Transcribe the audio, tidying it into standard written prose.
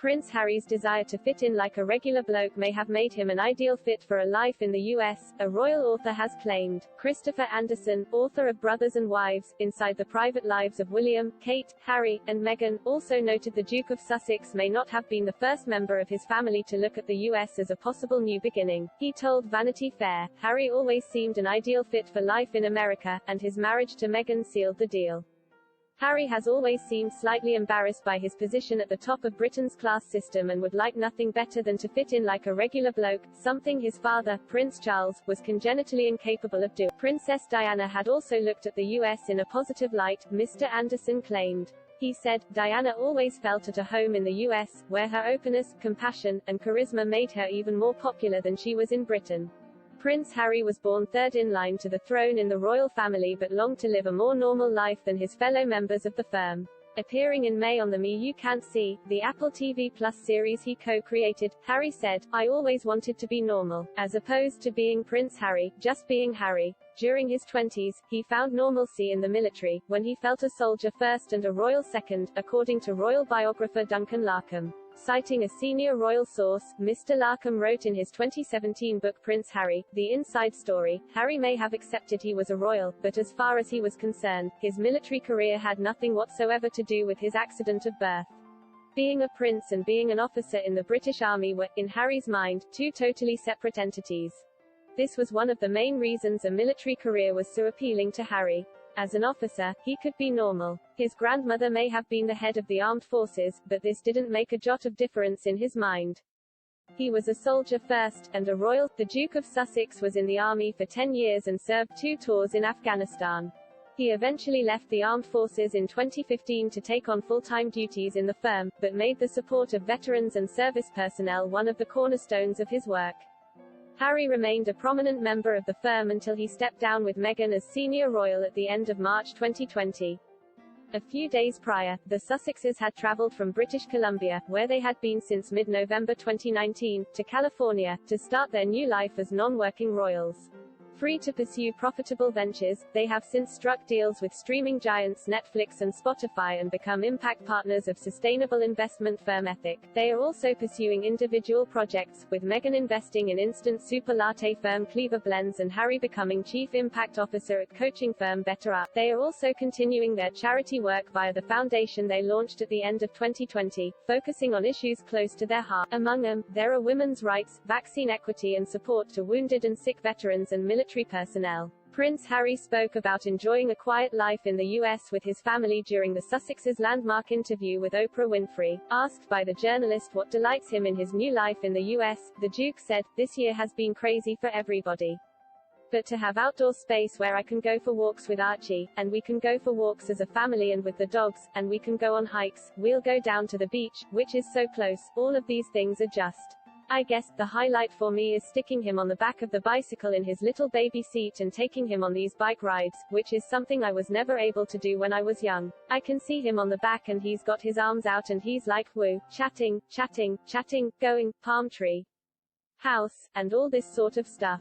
Prince Harry's desire to fit in like a regular bloke may have made him an ideal fit for a life in the US, a royal author has claimed. Christopher Anderson, author of Brothers and Wives, Inside the Private Lives of William, Kate, Harry, and Meghan, also noted the Duke of Sussex may not have been the first member of his family to look at the US as a possible new beginning. He told Vanity Fair, "Harry always seemed an ideal fit for life in America, and his marriage to Meghan sealed the deal. Harry has always seemed slightly embarrassed by his position at the top of Britain's class system and would like nothing better than to fit in like a regular bloke, something his father, Prince Charles, was congenitally incapable of doing." Princess Diana had also looked at the US in a positive light, Mr. Anderson claimed. He said, "Diana always felt at a home in the US, where her openness, compassion, and charisma made her even more popular than she was in Britain." Prince Harry was born third in line to the throne in the royal family but longed to live a more normal life than his fellow members of the firm. Appearing in May on the Me You Can't See, the Apple TV Plus series he co-created, Harry said, "I always wanted to be normal. As opposed to being Prince Harry, just being Harry." During his 20s, he found normalcy in the military, when he felt a soldier first and a royal second, according to royal biographer Duncan Larcombe. Citing a senior royal source, Mr. Larcombe wrote in his 2017 book Prince Harry, The Inside Story, "Harry may have accepted he was a royal, but as far as he was concerned, his military career had nothing whatsoever to do with his accident of birth." Being a prince and being an officer in the British Army were, in Harry's mind, two totally separate entities. This was one of the main reasons a military career was so appealing to Harry. As an officer, he could be normal. His grandmother may have been the head of the armed forces, but this didn't make a jot of difference in his mind. He was a soldier first, and a royal. The Duke of Sussex was in the army for 10 years and served 2 tours in Afghanistan. He eventually left the armed forces in 2015 to take on full-time duties in the firm, but made the support of veterans and service personnel one of the cornerstones of his work. Harry remained a prominent member of the firm until he stepped down with Meghan as senior royal at the end of March 2020. A few days prior, the Sussexes had traveled from British Columbia, where they had been since mid-November 2019, to California, to start their new life as non-working royals. Free to pursue profitable ventures, they have since struck deals with streaming giants Netflix and Spotify and become impact partners of sustainable investment firm Ethic. They are also pursuing individual projects, with Meghan investing in instant super latte firm Cleaver Blends and Harry becoming chief impact officer at coaching firm Better Up. They are also continuing their charity work via the foundation they launched at the end of 2020, focusing on issues close to their heart. Among them, there are women's rights, vaccine equity and support to wounded and sick veterans and military personnel. Prince Harry spoke about enjoying a quiet life in the US with his family during the Sussexes' landmark interview with Oprah Winfrey. Asked by the journalist what delights him in his new life in the US, the Duke said, "This year has been crazy for everybody. But to have outdoor space where I can go for walks with Archie, and we can go for walks as a family and with the dogs, and we can go on hikes, we'll go down to the beach, which is so close, all of these things are just. I guess, the highlight for me is sticking him on the back of the bicycle in his little baby seat and taking him on these bike rides, which is something I was never able to do when I was young. I can see him on the back and he's got his arms out and he's like, woo, chatting, going, palm tree, house, and all this sort of stuff."